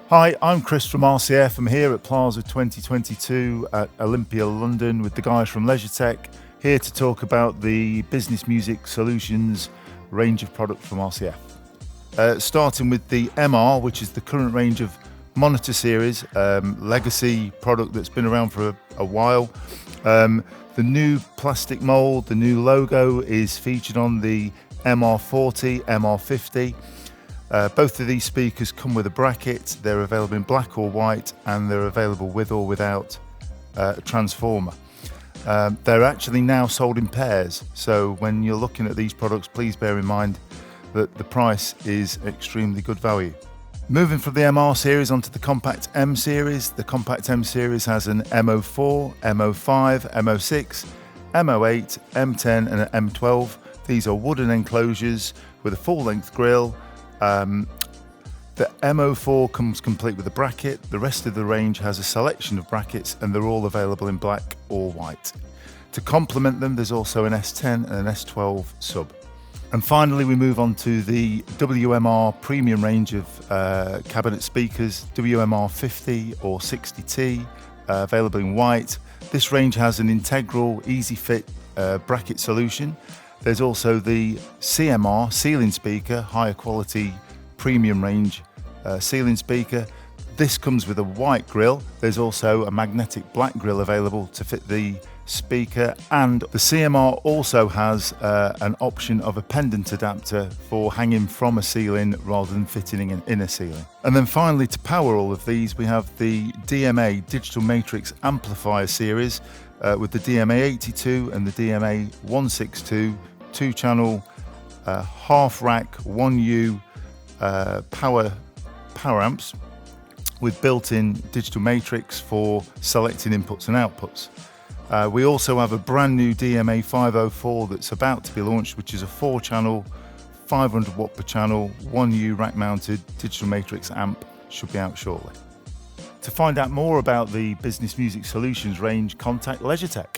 Hi, I'm Chris from RCF. I'm here at PLASA 2022 at Olympia, London with the guys from Leisuretec, here to talk about the business music solutions range of products from RCF. Starting with the MR, which is the current range of monitor series, legacy product that's been around for a while. The new plastic mold, the new logo is featured on the MR40, MR50. Both of these speakers come with a bracket. They're available in black or white, and they're available with or without a transformer. They're actually now sold in pairs, so when you're looking at these products, please bear in mind that the price is extremely good value. Moving from the MR series onto the Compact M series. The Compact M series has an MO4, MO5, MO6, MO8, M10 and an M12. These are wooden enclosures with a full-length grille. The MO4 comes complete with a bracket. The rest of the range has a selection of brackets, and they're all available in black or white. To complement them, there's also an S10 and an S12 sub. And finally, we move on to the WMR premium range of cabinet speakers, WMR 50 or 60T, available in white. This range has an integral, easy fit bracket solution. There's also the CMR ceiling speaker, higher quality premium range ceiling speaker. This comes with a white grille. There's also a magnetic black grille available to fit the speaker, and the CMR also has an option of a pendant adapter for hanging from a ceiling rather than fitting in a ceiling. And then finally, to power all of these, we have the DMA Digital Matrix Amplifier Series with the DMA 82 and the DMA 162 2-channel half rack 1U power amps with built-in digital matrix for selecting inputs and outputs. We also have a brand new DMA 504 that's about to be launched, which is a 4-channel 500 watt per channel 1U rack mounted digital matrix amp. Should be out shortly. To find out more about the business music solutions range, contact Leisuretec.